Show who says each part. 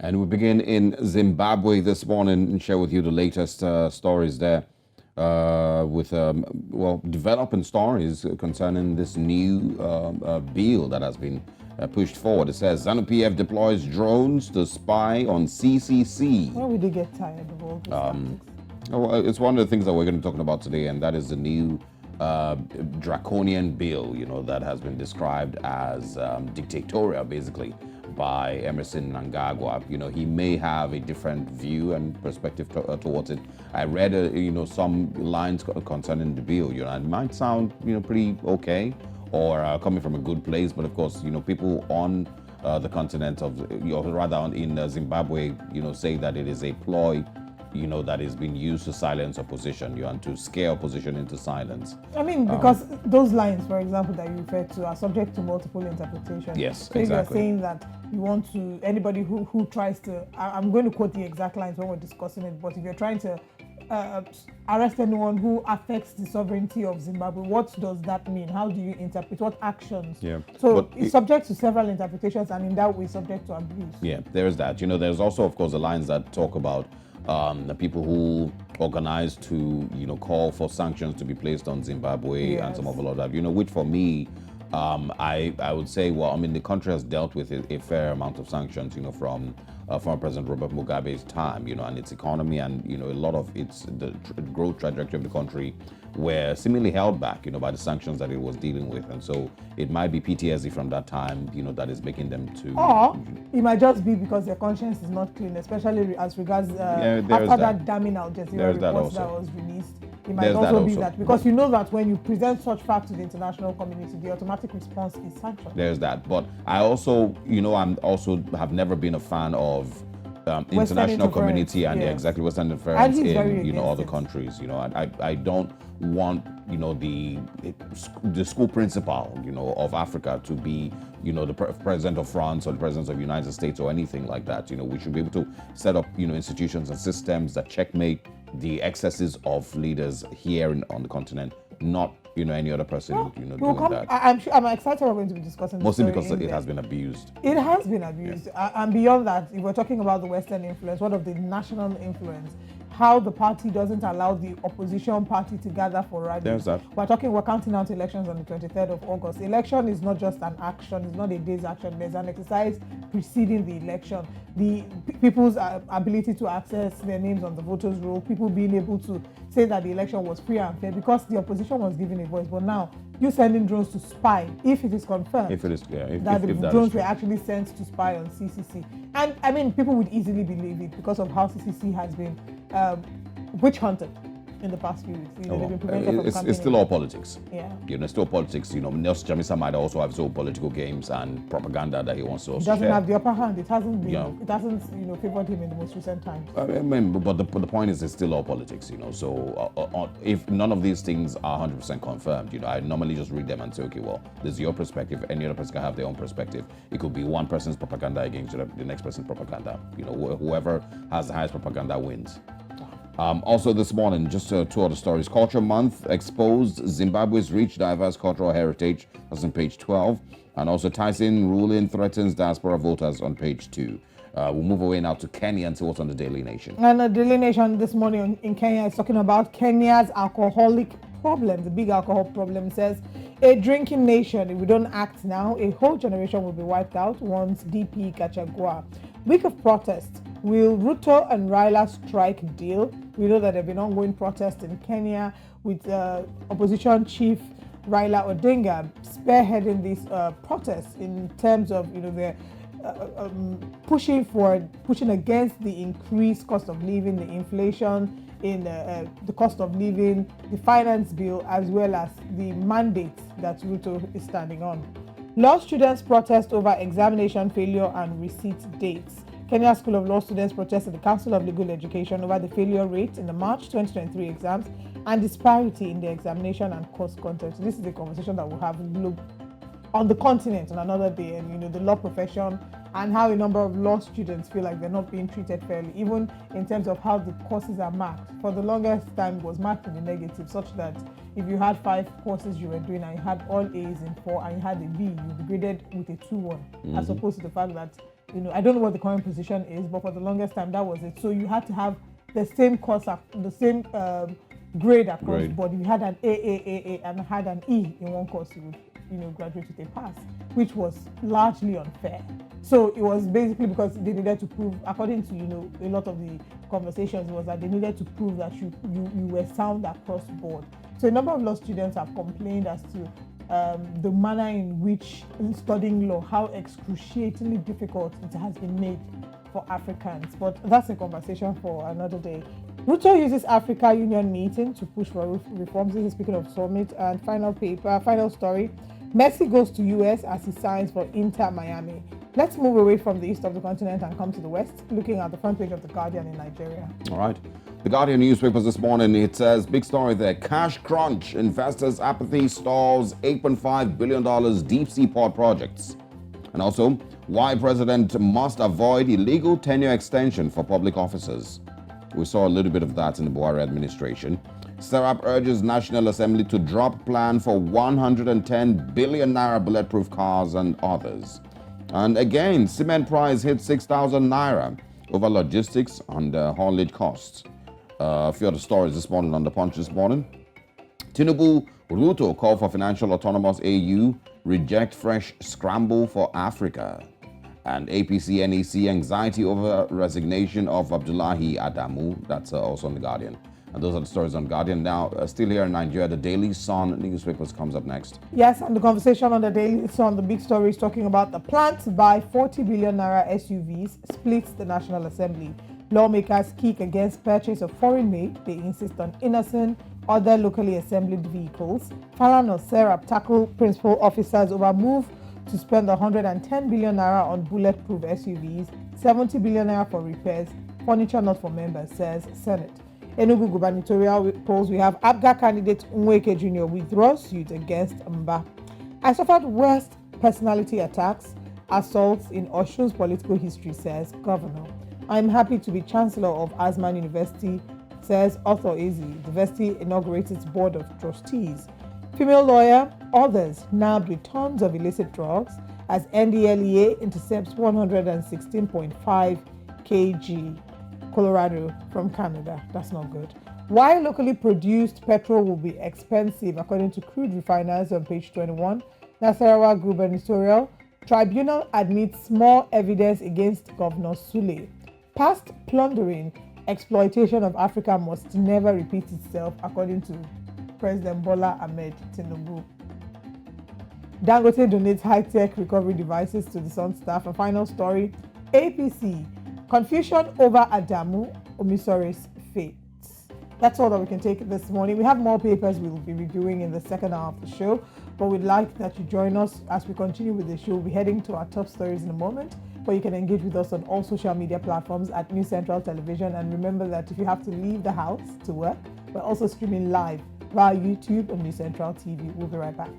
Speaker 1: And we begin in Zimbabwe this morning and share with you the latest stories there with, developing stories concerning this new bill that has been pushed forward. It says ZANU-PF deploys drones to spy on CCC.
Speaker 2: When will they get tired of all this tactics?
Speaker 1: Well, it's one of the things that we're going to be talking about today, and that is the new draconian bill, that has been described as dictatorial, basically, by Emerson Mnangagwa. He may have a different view and perspective towards it. I read, some lines concerning the bill. It might sound, pretty okay, or coming from a good place, but of course, people on the continent of, in Zimbabwe, say that it is a ploy that is being used to silence opposition, and to scare opposition into silence.
Speaker 2: I mean, because those lines, for example, that you referred to are subject to multiple interpretations.
Speaker 1: Yes,
Speaker 2: so
Speaker 1: exactly.
Speaker 2: If you're saying that you want to, anybody who tries to, I'm going to quote the exact lines when we're discussing it, but if you're trying to arrest anyone who affects the sovereignty of Zimbabwe, what does that mean? How do you interpret? What actions?
Speaker 1: Yeah.
Speaker 2: So it's subject to several interpretations, and in that way, subject to abuse.
Speaker 1: Yeah, there is that. There's also, of course, the lines that talk about the people who organized to, call for sanctions to be placed on Zimbabwe,
Speaker 2: Yes.
Speaker 1: and some of a lot of that, which for me, I would say, the country has dealt with a fair amount of sanctions, from former President Robert Mugabe's time, and its economy and, a lot of the growth trajectory of the country were seemingly held back, by the sanctions that it was dealing with. And so it might be PTSD from that time, that is making them to...
Speaker 2: Or it might just be because their conscience is not clean, especially as regards after that damning Al Jazeera report that was released. It might also be that, because you know that when you present such facts to the international community, the automatic response is sanctions.
Speaker 1: There's that. But I also, have never been a fan of international community and exactly Western interference in other countries. I don't want the school principal of Africa to be the president of France or the president of the United States or anything like that. We should be able to set up institutions and systems that checkmate the excesses of leaders here on the continent, not any other person doing that.
Speaker 2: I'm excited we're going to be discussing this.
Speaker 1: Mostly because it has been abused.
Speaker 2: It has been abused. Yeah. And beyond that, if we're talking about the Western influence, what of the national influence? How the party doesn't allow the opposition party to gather for rallies.
Speaker 1: There's that.
Speaker 2: We're counting out elections on the 23rd of August. Election is not just an action, it's not a day's action. There's an exercise preceding the election. The people's ability to access their names on the voters' roll, people being able to say that the election was free and fair because the opposition was given a voice. But now, you sending drones to spy, if it is confirmed
Speaker 1: that
Speaker 2: the drones were actually sent to spy on CCC. And I mean, people would easily believe it because of how CCC has been witch hunted in the past few weeks. They've been prevented from
Speaker 1: it's still all politics.
Speaker 2: Yeah.
Speaker 1: It's still politics. Nelson Chamisa might also have his own political games and propaganda that he wants to also
Speaker 2: He doesn't
Speaker 1: share.
Speaker 2: have the upper hand. It hasn't been. It hasn't favored him in the most recent times.
Speaker 1: But the point is, it's still all politics. So if none of these things are 100% confirmed, I normally just read them and say, okay, well, this is your perspective. Any other person can have their own perspective. It could be one person's propaganda against the next person's propaganda. Whoever has the highest propaganda wins. Also this morning, just two other stories. Culture Month exposed Zimbabwe's rich, diverse cultural heritage. That's on page 12. And also Tyson ruling threatens diaspora voters on page 2. We'll move away now to Kenya and see what's on the Daily Nation.
Speaker 2: And the Daily Nation this morning in Kenya is talking about Kenya's alcoholic problem, the big alcohol problem. It says, a drinking nation, if we don't act now, a whole generation will be wiped out, warns DP Gachagua. Week of protest. Will Ruto and Raila strike deal? We know that there have been ongoing protests in Kenya with opposition chief Raila Odinga spearheading these protests in terms of they're pushing against the increased cost of living, the inflation in the cost of living, the finance bill, as well as the mandate that Ruto is standing on. Law students protest over examination failure and receipt dates. Kenya School of Law students protested the Council of Legal Education over the failure rate in the March 2023 exams and disparity in the examination and course content. So this is a conversation that we'll have on the continent on another day, and the law profession and how a number of law students feel like they're not being treated fairly, even in terms of how the courses are marked. For the longest time, it was marked in the negative, such that if you had 5 courses you were doing and you had all A's in 4 and you had a B, you'd be graded with a 2-1, as opposed to the fact that I don't know what the current position is, but for the longest time that was it. So you had to have the same course, the same grade across the board. If you had an A and had an E in one course, you would graduate with a pass, which was largely unfair. So it was basically because they needed to prove, according to a lot of the conversations, was that they needed to prove that you were sound across the board. So a number of law students have complained as to the manner in which studying law, how excruciatingly difficult it has been made for Africans. But that's a conversation for another day. Ruto uses Africa Union meeting to push for reforms. This is speaking of summit. And final story. Messi goes to US as he signs for Inter Miami. Let's move away from the east of the continent and come to the west, looking at the front page of The Guardian in Nigeria.
Speaker 1: All right. The Guardian newspapers this morning, it says, big story there, cash crunch, investors' apathy stalls $8.5 billion deep sea port projects. And also, why president must avoid illegal tenure extension for public officers. We saw a little bit of that in the Buhari administration. Serap urges National Assembly to drop plan for 110 billion naira bulletproof cars and others. And again, cement price hit 6,000 naira over logistics and haulage costs. A few other stories this morning on the Punch this morning. Tinubu, Ruto call for financial autonomous AU, reject fresh scramble for Africa. And APC NEC anxiety over resignation of Abdullahi Adamu. That's also on The Guardian. And those are the stories on Guardian. Now, still here in Nigeria, the Daily Sun newspapers comes up next.
Speaker 2: Yes, and the conversation on the Daily Sun, the big story is talking about the plan to buy 40 billion naira SUVs splits the National Assembly. Lawmakers kick against purchase of foreign-made. They insist on innocent, other locally assembled vehicles. Falana Serap tackle principal officers over move to spend 110 billion naira on bulletproof SUVs, 70 billion naira for repairs, furniture not for members, says Senate. Enugu gubernatorial polls, we have ABGA candidate Nweke Jr. withdraws suit against Mba. I suffered worst personality attacks, assaults in Osun's political history, says governor. I'm happy to be Chancellor of Azman University, says Author Ezi. The university inaugurates its board of trustees. Female lawyer, others nabbed with tons of illicit drugs as NDLEA intercepts 116.5 kg Colorado from Canada. That's not good. Why locally produced petrol will be expensive, according to crude refiners on page 21. Nasarawa gubernatorial tribunal admits more evidence against Governor Sule. Past plundering, exploitation of Africa must never repeat itself, according to President Bola Ahmed Tinubu. Dangote donates high-tech recovery devices to the Sun staff. A final story, APC, confusion over Adamu Omisori's fate. That's all that we can take this morning. We have more papers we'll be reviewing in the second hour of the show, but we'd like that you join us as we continue with the show. We'll be heading to our top stories in a moment, but you can engage with us on all social media platforms at New Central Television. And remember that if you have to leave the house to work, we're also streaming live via YouTube and New Central TV. We'll be right back.